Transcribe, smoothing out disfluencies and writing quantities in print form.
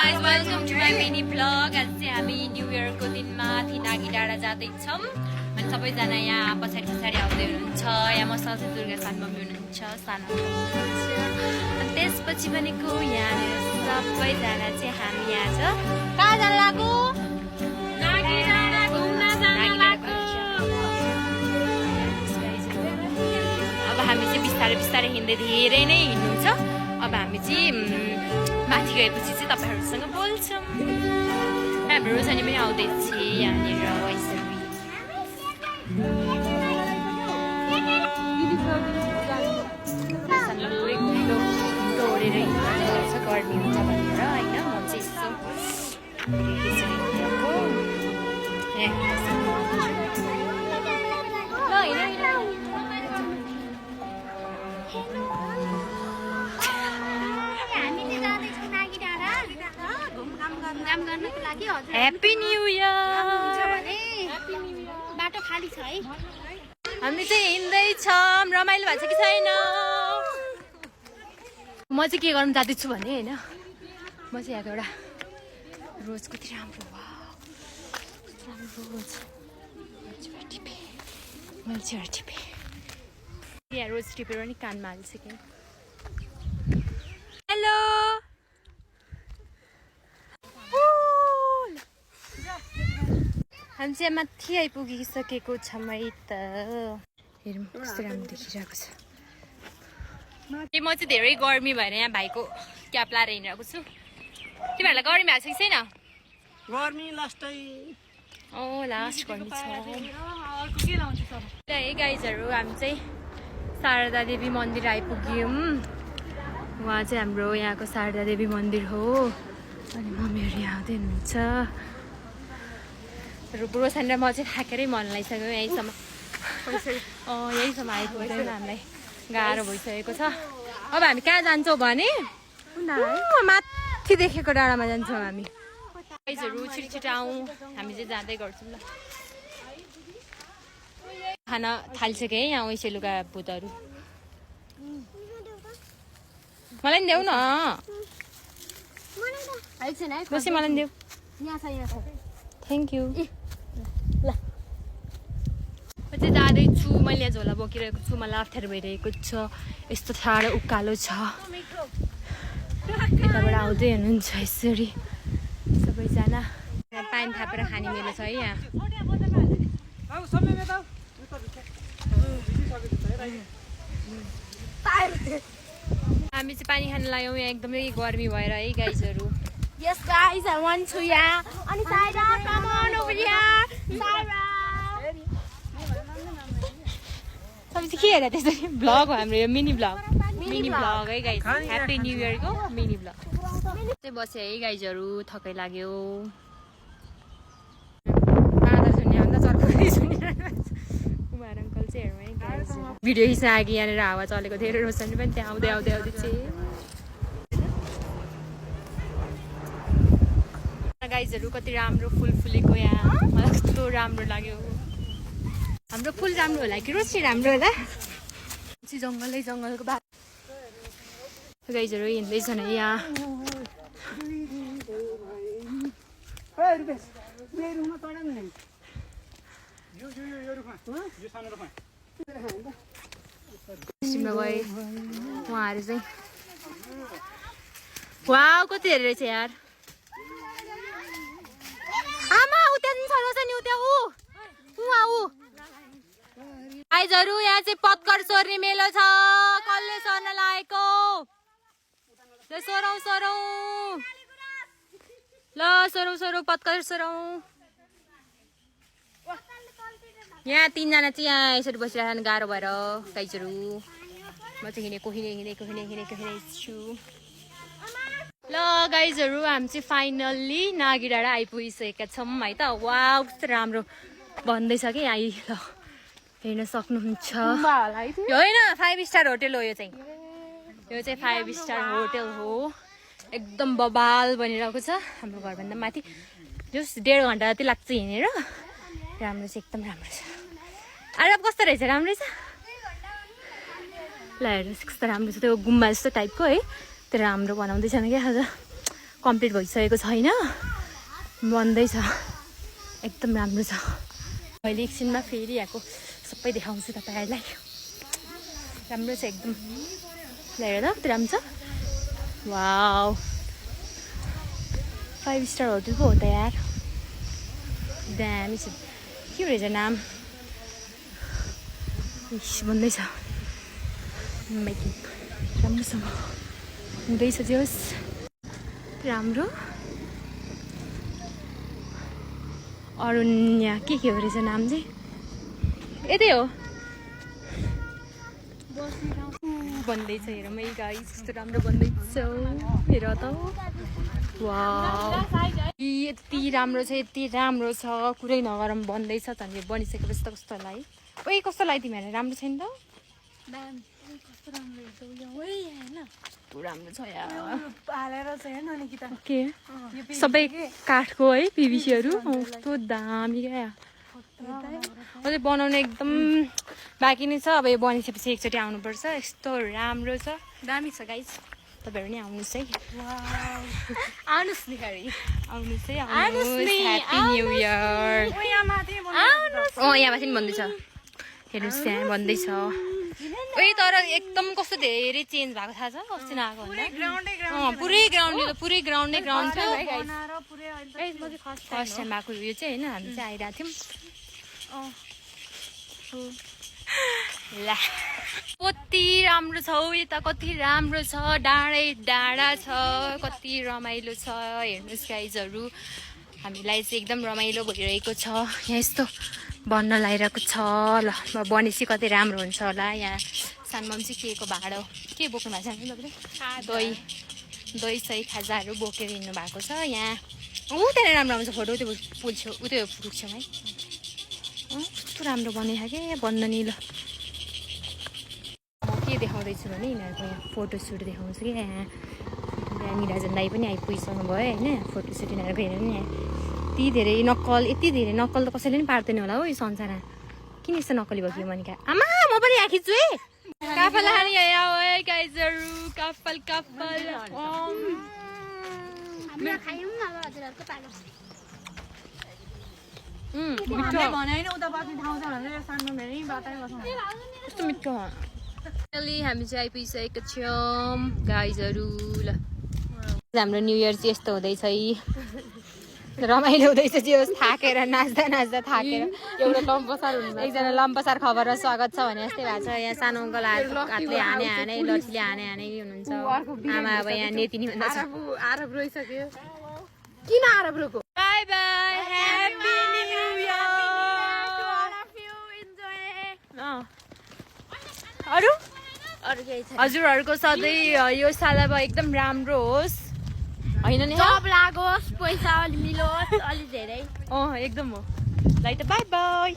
guys, welcome to my mini vlog. आज चाहिँ हामी न्यू इयरको दिन माथि नागी डाँडा जाँदैछौँ अनि सबैजना यहाँ पछाडि पछाडि आउँदै हुनुहुन्छ। यहाँ मसँग चाहिँ दुर्गा सानो मम्मी हुनुहुन्छ, सानो अनि त्यसपछि भनेको यहाँनिर सबैजना चाहिँ हामी आज कहाँ जान लाग्यो? नागी डाँडा घुम्न जान लाग्यो। अब हामी चाहिँ बिस्तारै बिस्तारै हिँड्दै धेरै नै हिँड्नुहुन्छ। अब हामी चाहिँ माथि गएपछि चाहिँ तपाईहरुसँग बोल्छौँ। हाम्रो रोशनी पनि आउँदैछ यहाँनिर यसरी। दौडेर हिँड्नुपर्छ गर्मी हुन्छ भनेर होइन। म चाहिँ यसो ह्याप्पी न्यू इयर। बाटो खाली छ है। हामी चाहिँ हिँड्दैछौँ। रमाइलो भएको छ कि छैन? म चाहिँ के गर्नु जाँदैछु भने होइन, म चाहिँ यहाँको एउटा रोज कति राम्रो रोज मैले टिपेँ यहाँ रोज टिपेर पनि कानमा हालिसकेँ। हेलो हामी चाहिँ माथि आइपुगिसकेको छौँ है त। हेरौँ कस्तो राम्रो देखिरहेको छ। म चाहिँ धेरै गर्मी भएर यहाँ भाइको क्याप लाएर हिँडिरहेको छु। तिमीहरूलाई गर्मी भएको छ कि छैन? गर्मी लास्टै लास्ट गर्मी छ। है गाइजहरू, हामी चाहिँ शारदा देवी मन्दिर आइपुग्यौँ। उहाँ चाहिँ हाम्रो यहाँको शारदा देवी मन्दिर हो। अनि मम्मीहरू यहाँ आउँदै हुनुहुन्छ। रोशन र म चाहिँ थाकेरै मन लगाइसक्यो। यहीँसम्म आइपुग्दैन, हामीलाई गाह्रो भइसकेको छ। अब हामी कहाँ जान्छौँ भने माथि देखेको डाँडामा जान्छौँ हामी। गाइजहरू छिटो आउँ, हामी चाहिँ जाँदै गर्छौँ ल। खाना थालिसक्यो है यहाँ वैसे लुगा भुतहरू। मलाई पनि देऊ न। बसी मलाई पनि देऊ। Thank you. ल म चाहिँ जाँदैछु। मैले यहाँ झोला बोकिरहेको छु। मलाई अप्ठ्यारो भइरहेको छ। यस्तो ठाडो उकालो छ। यताबाट आउँदै हुनुहुन्छ यसरी सबैजना। पानी थापेर खाने मेलो छ है यहाँ। हामी चाहिँ पानी खान लाग्यौँ यहाँ एकदमै गर्मी भएर है गाइजहरू। Yes guys, I want to अनि Saira, come on over here. Saira. तपाईँ चाहिँ के हेरेर त्यसरी भ्लग हो हाम्रो यो मिनी भ्लग है गाइज। ह्याप्पी न्यू इयरको मिनी भ्लग चाहिँ बसेँ है गाइजहरू। थकै लाग्यो। कुमार अङ्कल चाहिँ हेरौँ है गाइज। भिडियो खिच्न आएको यहाँनिर हावा चलेको थियो। रोशनी पनि त्यहाँ आउँदै चाहिँ गाइजहरू कति राम्रो फुल फुलेको यहाँ। मलाई कस्तो राम्रो लाग्यो। हाम्रो फुल राम्रो होला कि रोशनी राम्रो होला? जङ्गलको बाटो गाइजहरू हिँड्दैछन् है यहाँ। गए उहाँहरू चाहिँ वाउ कति हेरेर रहेछ यार। आमा उता छ नि उता गाइजहरू यहाँ चाहिँ पत्कर सोर्ने मेलो छ। कसले सर्न लागेको? सोरौँ पत्कर सोरौँ। यहाँ तीनजना चाहिँ यहाँ यसरी बसिरहेको गाह्रो भएर गाइजहरू। म चाहिँ हिँडेको छु ल गाइजहरू। हामी चाहिँ फाइनल्ली नागी डाँडा आइपुगिसकेका छौँ है त। वाउ कस्तो राम्रो भन्दैछ कि यहाँ ल हेर्न सक्नुहुन्छ। यो होइन 5 स्टार होटेल हो। यो चाहिँ 5 स्टार होटेल हो। एकदम बबाल बनिरहेको छ। हाम्रो घरभन्दा माथि जस 1.5 घन्टा जति लाग्छ हिँडेर। राम्रो छ, एकदम राम्रो छ। अरे कस्तो रहेछ? राम्रो छ ल। हेर्नुहोस् कस्तो राम्रो छ। त्यो गुम्बा जस्तो टाइपको है। त्यो राम्रो बनाउँदैछन् क्या आज। कम्प्लिट भइसकेको छैन, बन्दैछ। एकदम राम्रो छ। अहिले एकछिनमा फेरि यहाँको सबै देखाउँछु तपाईँहरूलाई। राम्रो छ एकदम। हेर त कति राम्रो छ। वाउ 5 स्टार होटल पो हो त यार। दामी छ। के रहेछ नाम? बन्दैछ। मेकिङ राम्रोसँग हुँदैछ। जे होस् राम्रो। अरुण्य के हो रहेछ नाम चाहिँ? यतै हो। बन्दैछ हेर मै गाइस, कस्तो राम्रो बन्दैछ। हेर त वाउ यति राम्रो छ, यति राम्रो छ, कुरै नगरौँ। बन्दैछ त अनि बनिसकेपछि त कस्तो होला है। ओइ कस्तो लाग्यो तिमीहरूलाई? राम्रो छैन त? राम्रो छ यार। के सबै काठको है पिभिसीहरू कस्तो दामी क्या। अझै बनाउनु एकदम बाँकी नै छ। अब यो बनिसकेपछि एकचोटि आउनुपर्छ। यस्तो राम्रो छ, दामी छ गाइस। तपाईँहरू नि आउनुहोस् है। आउनुहोस् नि खै, आउनुहोस् है, आउनुहोस्। Happy new year. यहाँ माथि नि भन्दैछ। हेर्नुहोस् त्यहाँ भन्दैछ। ओइ तर एकदम कस्तो धेरै चेन्ज भएको थाहा छ? अस्ति नआएको भन्दा पुरै ग्राउन्ड थियो। फर्स्ट टाइम आएको यो चाहिँ होइन। हामी चाहिँ आइरहेको थियौँ। ल कति राम्रो छ हौ यता, कति राम्रो छ। डाँडै डाँडा छ, कति रमाइलो छ। हेर्नुहोस् गाइजहरू, हामीलाई चाहिँ एकदम रमाइलो भइरहेको छ। यहाँ यस्तो बन्न लागिरहेको छ। ल बनेपछि कति राम्रो हुन्छ होला। यहाँ सानोमा चाहिँ के को भाँडो के बोक्नु भएको छ तपाईँले? दही सही खाजाहरू बोकेर हिँड्नु भएको छ। यहाँ त्यहाँनिर राम्रो आउँछ फोटो। त्यो पुल छेउ त्यो पुल छेउमै कस्तो राम्रो बनेको के बन्द नि। ल म के देखाउँदैछु भने यिनीहरूको यहाँ फोटोसुट देखाउँछु कि। यहाँ निराजन दाई पनि आइपुगिसक्नु भयो होइन। फोटोसुट यिनीहरूको हेरेर नि यति धेरै नक्कल, यति धेरै नक्कल त कसैले पनि पार्दैन होला हौ यो संसारमा। किन यस्तो नक्कली भयो कि मनिका? आमा म पनि यहाँ खिच्छु है। काफल हानी यहाँ है गाइजहरू, काफल कस्तो मिठो। हामी चाहिँ आइपुगिसकेको छौँ गाइजहरू। ल हाम्रो न्यु इयर चाहिँ यस्तो हुँदैछ है। रमाइलो हुँदैछ। जे होस् थाकेर नाच्दा नाच्दा थाकेर एकजना लम्पसार खबर र स्वागत छ भने जस्तै भएको छ। यहाँ सानो अङ्कल हातले हाने लठीले हाने हुनुहुन्छ। आमा अब यहाँ नेतिनी भन्दा छ। आरब रोइसक्यो। किन आरब रोको? By by, happy new year. अरू हजुरहरूको सधैँ यो साल अब एकदम राम्रो होस् होइन नि? जब लागोस्, पैसा अलि मिलोस् अलि धेरै। एकदम हो। ल त बाई बाई।